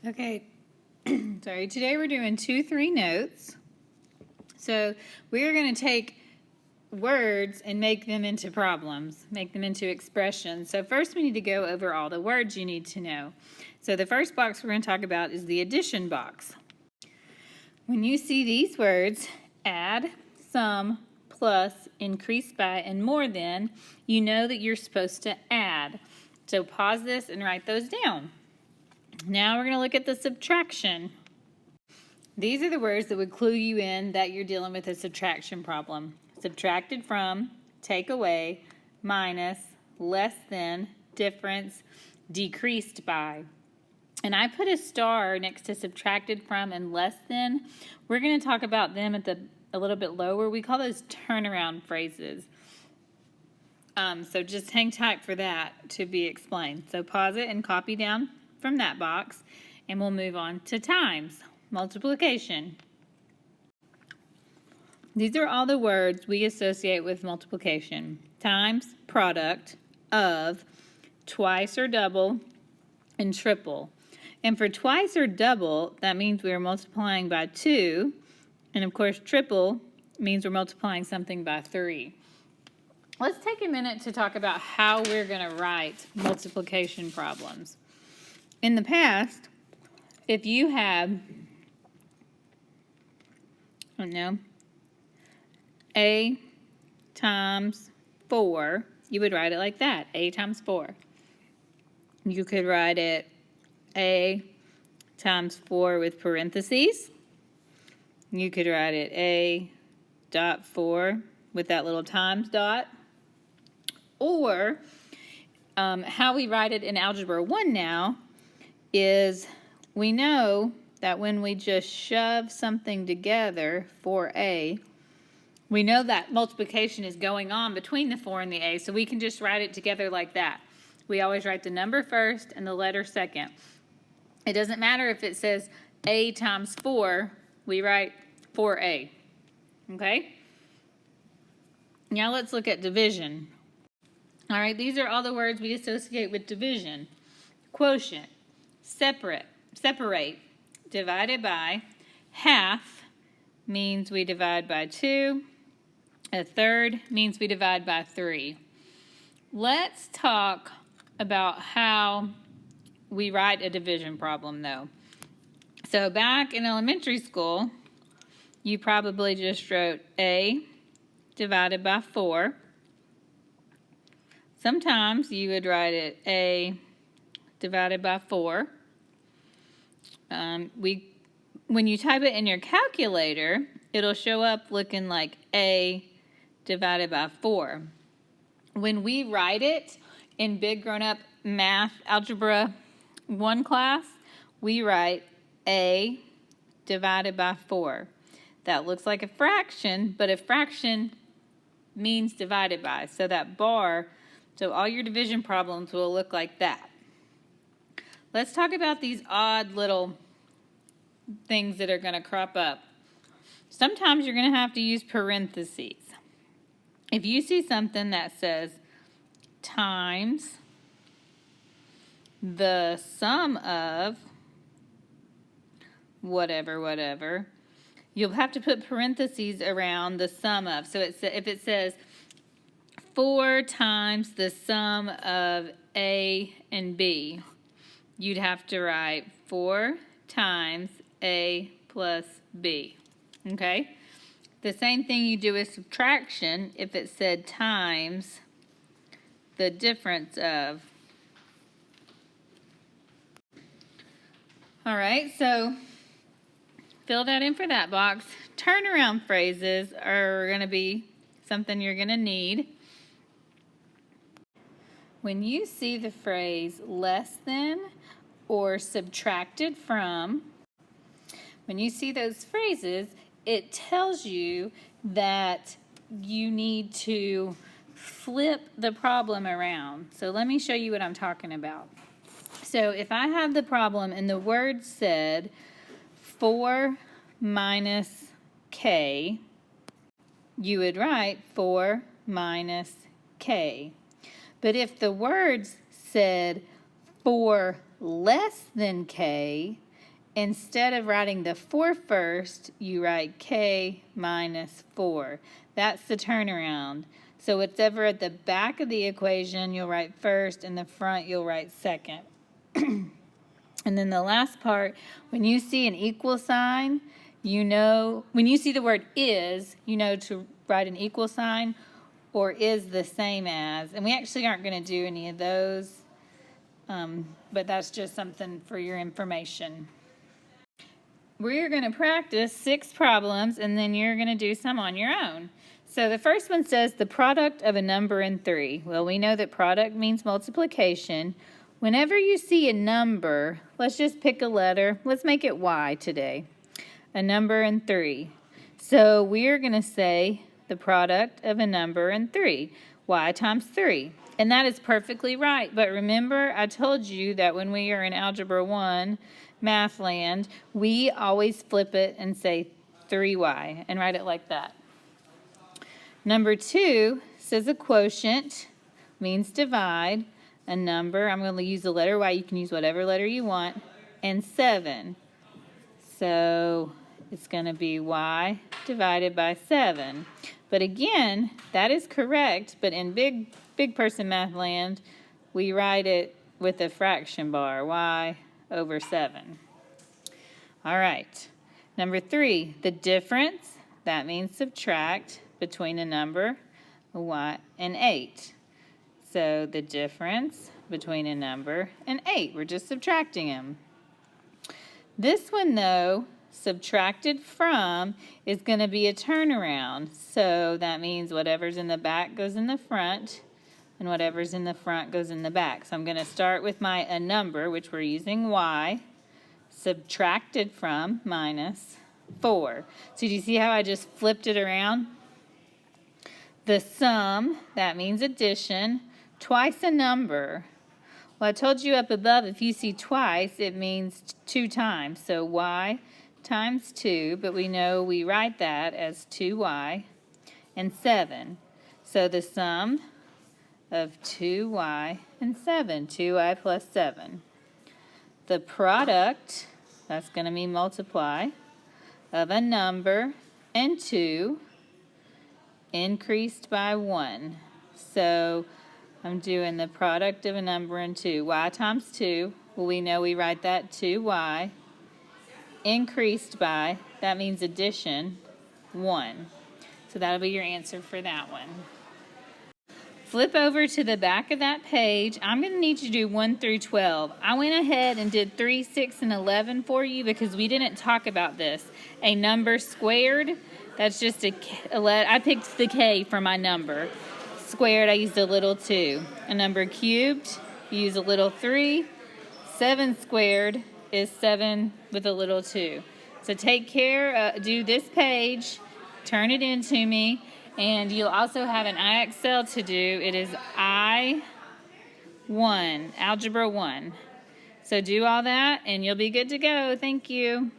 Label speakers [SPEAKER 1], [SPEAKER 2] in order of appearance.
[SPEAKER 1] Okay, sorry, today we're doing 2-3 notes. So we're going to take words and make them into problems, make them into expressions. So first we need to go over all the words you need to know. So the first box we're going to talk about is the addition box. When you see these words, add, sum, plus, increase by, and more than, you know that you're supposed to add. So pause this and write those down. Now we're going to look at the subtraction. These are the words that would clue you in that you're dealing with a subtraction problem. Subtracted from, take away, minus, less than, difference, decreased by. And I put a star next to subtracted from and less than. We're going to talk about them at a little bit lower. We call those turnaround phrases. So just hang tight for that to be explained. So pause it and copy down from that box, and we'll move on to times, multiplication. These are all the words we associate with multiplication. Times, product, of, twice or double, and triple. And for twice or double, that means we are multiplying by 2, and of course triple means we're multiplying something by 3. Let's take a minute to talk about how we're going to write multiplication problems. In the past, if you have, A times 4, you would write it like that, A times 4. You could write it A times 4 with parentheses. You could write it A dot 4 with that little times dot. Or how we write it in Algebra 1 now is we know that when we just shove something together, 4A, we know that multiplication is going on between the 4 and the A, so we can just write it together like that. We always write the number first and the letter second. It doesn't matter if it says A times 4, we write 4A, okay? Now let's look at division. All right, these are all the words we associate with division. Quotient, separate, divided by, half means we divide by 2, a third means we divide by 3. Let's talk about how we write a division problem though. So back in elementary school, you probably just wrote A divided by 4. Sometimes you would write it A divided by 4. When you type it in your calculator, it'll show up looking like A divided by 4. When we write it in big grown-up math algebra 1 class, we write A divided by 4. That looks like a fraction, but a fraction means divided by. So that bar, so all your division problems will look like that. Let's talk about these odd little things that are going to crop up. Sometimes you're going to have to use parentheses. If you see something that says times the sum of whatever, you'll have to put parentheses around the sum of. So if it says 4 times the sum of A and B, you'd have to write 4 times A plus B, okay? The same thing you do with subtraction if it said times the difference of. All right, so fill that in for that box. Turnaround phrases are going to be something you're going to need. When you see the phrase less than or subtracted from, when you see those phrases, it tells you that you need to flip the problem around. So let me show you what I'm talking about. So if I have the problem and the word said 4 minus K, you would write 4 minus K. But if the words said 4 less than K, instead of writing the 4 first, you write k minus 4. That's the turnaround. So whatever at the back of the equation, you'll write first, and the front, you'll write second. And then the last part, when you see an equal sign, you know, when you see the word is, you know to write an equal sign or is the same as. And we actually aren't going to do any of those, but that's just something for your information. We're going to practice 6 problems, and then you're going to do some on your own. So the first one says the product of a number and 3. Well, we know that product means multiplication. Whenever you see a number, let's just pick a letter. Let's make it Y today. A number and 3. So we're going to say the product of a number and 3. Y times 3. And that is perfectly right. But remember, I told you that when we are in Algebra 1, Math Land, we always flip it and say 3y and write it like that. Number 2 says a quotient, means divide. A number, I'm going to use the letter Y, you can use whatever letter you want, and 7. So it's going to be Y divided by 7. But again, that is correct, but in big person math land, we write it with a fraction bar, Y over 7. All right. Number 3, the difference, that means subtract between a number, Y, and 8. So the difference between a number and 8, we're just subtracting them. This one, though, subtracted from, is going to be a turnaround. So that means whatever's in the back goes in the front, and whatever's in the front goes in the back. So I'm going to start with my a number, which we're using Y, subtracted from minus 4. So do you see how I just flipped it around? The sum, that means addition, twice a number. Well, I told you up above, if you see twice, it means 2 times. So Y times 2, but we know we write that as 2Y and 7. So the sum of 2y and 7, 2y plus 7. The product, that's going to mean multiply, of a number and 2 increased by 1. So I'm doing the product of a number and 2. Y times 2, well, we know we write that 2y increased by, that means addition, 1. So that'll be your answer for that one. Flip over to the back of that page. I'm going to need you to do 1 through 12. I went ahead and did 3, 6, and 11 for you because we didn't talk about this. A number squared, that's just I picked the K for my number. Squared, I used a little 2. A number cubed, you use a little 3. 7 squared is 7 with a little 2. So take care, do this page, turn it into me. And you'll also have an IXL to do. It is I1, Algebra 1. So do all that, and you'll be good to go. Thank you.